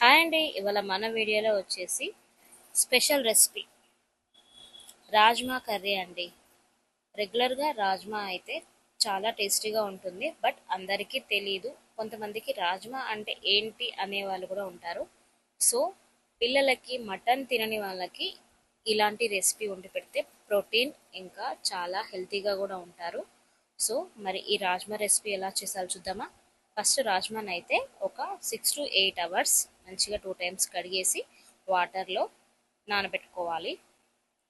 Hi అండి. ఇవాళ మన వీడియోలో వచ్చేసి స్పెషల్ రెసిపీ రాజ్మా కర్రీ అండి. రెగ్యులర్గా రాజ్మా అయితే చాలా టేస్టీగా ఉంటుంది, బట్ అందరికీ తెలీదు. కొంతమందికి రాజ్మా అంటే ఏంటి అనే వాళ్ళు కూడా ఉంటారు. సో పిల్లలకి మటన్ తినని వాళ్ళకి ఇలాంటి రెసిపీ వండి పెడితే ప్రోటీన్ ఇంకా చాలా హెల్తీగా కూడా ఉంటారు. సో మరి ఈ రాజ్మా రెసిపీ ఎలా చేసాలో చూద్దామా. ఫస్ట్ రాజ్మాని అయితే ఒక 6 to 8 hours మంచిగా 2 times కడిగేసి వాటర్లో నానబెట్టుకోవాలి.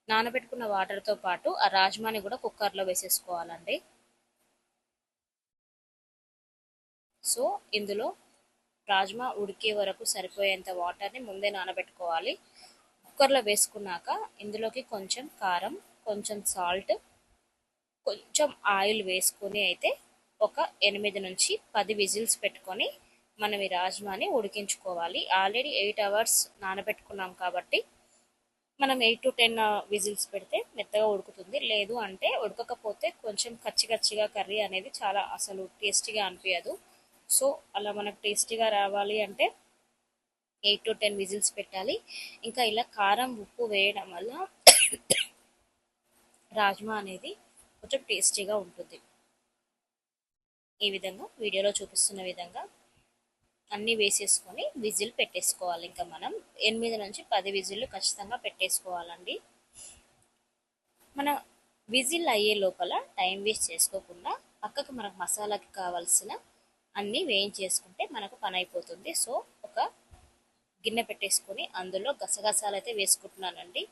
నానబెట్టుకున్న వాటర్తో పాటు ఆ రాజ్మాని కూడా కుక్కర్లో వేసేసుకోవాలండి. సో ఇందులో రాజ్మా ఉడికే వరకు సరిపోయేంత వాటర్ని ముందే నానబెట్టుకోవాలి. కుక్కర్లో వేసుకున్నాక ఇందులోకి కొంచెం కారం, కొంచెం సాల్ట్, కొంచెం ఆయిల్ వేసుకొని అయితే ఒక 8 నుంచి 10 విజిల్స్ పెట్టుకొని మనం ఈ రాజ్మాని ఉడికించుకోవాలి. ఆల్రెడీ 8 hours నానబెట్టుకున్నాం కాబట్టి మనం 8 to 10 విజిల్స్ పెడితే మెత్తగా ఉడుకుతుంది. లేదు అంటే ఉడకకపోతే కొంచెం కచ్చి కచ్చిగా కర్రీ అనేది చాలా అసలు టేస్టీగా అనిపించదు. సో అలా మనకు టేస్టీగా రావాలి అంటే 8 to 10 విజిల్స్ పెట్టాలి. ఇంకా ఇలా కారం ఉప్పు వేయడం వల్ల రాజ్మా అనేది కొంచెం టేస్టీగా ఉంటుంది. ఈ విధంగా వీడియోలో చూపిస్తున్న విధంగా అన్నీ వేసేసుకొని విజిల్ పెట్టేసుకోవాలి. ఇంకా మనం 8 నుంచి 10 విజిల్లు ఖచ్చితంగా పెట్టేసుకోవాలండి. మన విజిల్ అయ్యే లోపల టైం వేస్ట్ చేసుకోకుండా పక్కకు మనకు మసాలాకి కావాల్సిన అన్నీ వేయించేసుకుంటే మనకు పని అయిపోతుంది. సో ఒక గిన్నె పెట్టేసుకొని అందులో గసగసాలు అయితే వేసుకుంటున్నానండి.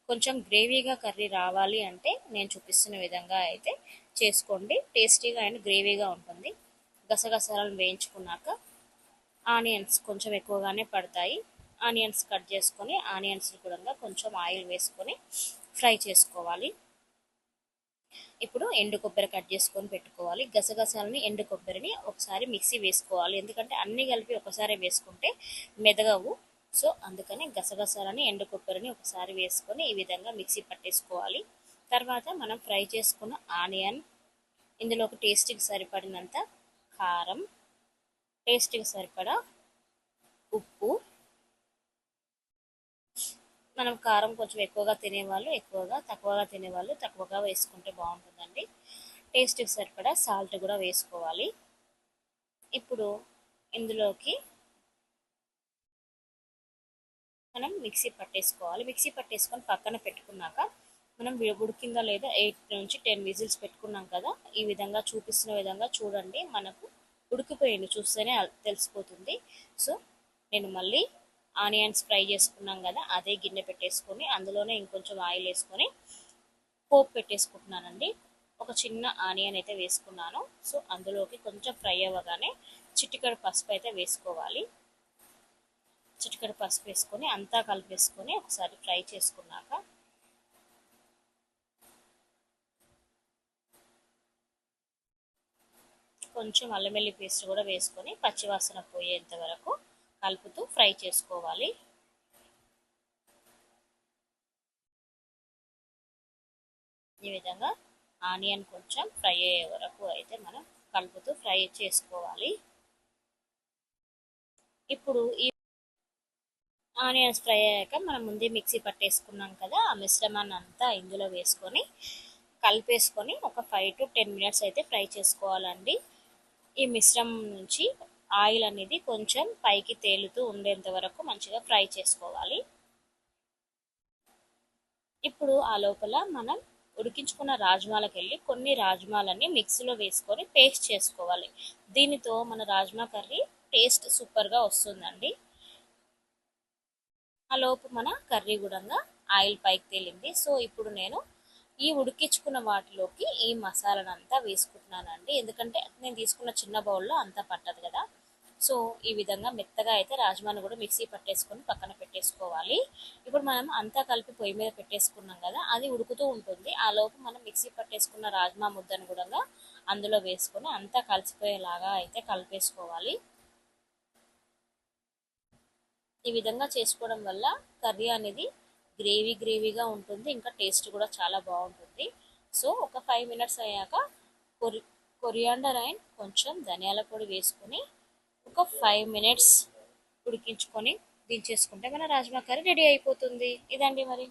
కొంచెం గ్రేవీగా కర్రీ రావాలి అంటే నేను చూపిస్తున్న విధంగా అయితే చేసుకోండి. టేస్టీగా అండ్ గ్రేవీగా ఉంటుంది. గసగసాలను వేయించుకున్నాక ఆనియన్స్ కొంచెం ఎక్కువగానే పడతాయి. ఆనియన్స్ కట్ చేసుకొని ఆనియన్స్ కూడా కొంచెం ఆయిల్ వేసుకొని ఫ్రై చేసుకోవాలి. ఇప్పుడు ఎండు కొబ్బరి కట్ చేసుకొని పెట్టుకోవాలి. గసగసాలని ఎండు కొబ్బరిని ఒకసారి మిక్సీ వేసుకోవాలి, ఎందుకంటే అన్నీ కలిపి ఒకసారి వేసుకుంటే మెదగవు. సో అందుకని గసగసాలని ఎండు కొబ్బరిని ఒకసారి వేసుకొని ఈ విధంగా మిక్సీ పట్టేసుకోవాలి. తర్వాత మనం ఫ్రై చేసుకున్న ఆనియన్, ఇందులో ఒక టేస్ట్కి సరిపడినంత కారం, టేస్ట్కి సరిపడా ఉప్పు, మనం కారం కొంచెం ఎక్కువగా తినేవాళ్ళు ఎక్కువగా, తక్కువగా తినేవాళ్ళు తక్కువగా వేసుకుంటే బాగుంటుందండి. టేస్ట్కి సరిపడా సాల్ట్ కూడా వేసుకోవాలి. ఇప్పుడు ఇందులోకి మనం మిక్సీ పట్టేసుకోవాలి. మిక్సీ పట్టేసుకొని పక్కన పెట్టుకున్నాక మనం ఉడికిందా లేదా 8 నుంచి 10 విజిల్స్ పెట్టుకున్నాం కదా, ఈ విధంగా చూపిస్తున్న విధంగా చూడండి. మనకు ఉడికిపోయింది, చూస్తేనే తెలిసిపోతుంది. సో నేను మళ్ళీ ఆనియన్స్ ఫ్రై చేసుకున్నాం కదా, అదే గిన్నె పెట్టేసుకొని అందులోనే ఇంకొంచెం ఆయిల్ వేసుకొని పోపు పెట్టేసుకుంటున్నానండి. ఒక చిన్న ఆనియన్ అయితే వేసుకున్నాను. సో అందులోకి కొంచెం ఫ్రై అవ్వగానే చిటికెడు పసుపు అయితే వేసుకోవాలి. చిటికెడు పసుపు వేసుకొని అంతా కలిపేసుకొని ఒకసారి ఫ్రై చేసుకున్నాక కొంచెం అల్లం వెల్లుల్లి పేస్ట్ కూడా వేసుకొని పచ్చివాసన పోయేంత వరకు కలుపుతూ ఫ్రై చేసుకోవాలి. ఈ విధంగా ఆనియన్ కొంచెం ఫ్రై అయ్యే వరకు అయితే మనం కలుపుతూ ఫ్రై చేసుకోవాలి. ఇప్పుడు ఈ ఆనియన్స్ ఫ్రై అయ్యాక మనం ముందే మిక్సీ పట్టేసుకున్నాం కదా, ఆ మిశ్రమాన్ని అంతా ఇందులో వేసుకొని కలిపేసుకొని ఒక 5 to 10 minutes అయితే ఫ్రై చేసుకోవాలండి. ఈ మిశ్రమం నుంచి ఆయిల్ అనేది కొంచెం పైకి తేలుతూ ఉండేంత వరకు మంచిగా ఫ్రై చేసుకోవాలి. ఇప్పుడు ఆ లోపల మనం ఉడికించుకున్న రాజ్మాలకు వెళ్ళి కొన్ని రాజ్మాలని మిక్సీలో వేసుకొని పేస్ట్ చేసుకోవాలి. దీనితో మన రాజ్మా కర్రీ టేస్ట్ సూపర్గా వస్తుందండి. ఆ లోపు మన కర్రీ కూడా ఆయిల్ పైకి తేలింది. సో ఇప్పుడు నేను ఈ ఉడికించుకున్న వాటిలోకి ఈ మసాలాను అంతా వేసుకుంటున్నానండి, ఎందుకంటే నేను తీసుకున్న చిన్న బౌల్లో అంతా పట్టదు కదా. సో ఈ విధంగా మెత్తగా అయితే రాజ్మాను కూడా మిక్సీ పట్టేసుకొని పక్కన పెట్టేసుకోవాలి. ఇప్పుడు మనం అంతా కలిపి పొయ్యి మీద పెట్టేసుకున్నాం కదా, అది ఉడుకుతూ ఉంటుంది. ఆ లోపు మనం మిక్సీ పట్టేసుకున్న రాజ్మా ముద్దను కూడా అందులో వేసుకొని అంతా కలిసిపోయేలాగా అయితే కలిపేసుకోవాలి. ఈ విధంగా చేసుకోవడం వల్ల కర్రీ అనేది గ్రేవీగా ఉంటుంది, ఇంకా టేస్ట్ కూడా చాలా బాగుంటుంది. సో ఒక 5 minutes అయ్యాక కొరి కొరియాండర్ కొంచెం ధనియాల పొడి వేసుకొని ఒక 5 minutes ఉడికించుకొని దించేసుకుంటే మన రాజ్మా కర్రీ రెడీ అయిపోతుంది. ఇదండి మరి.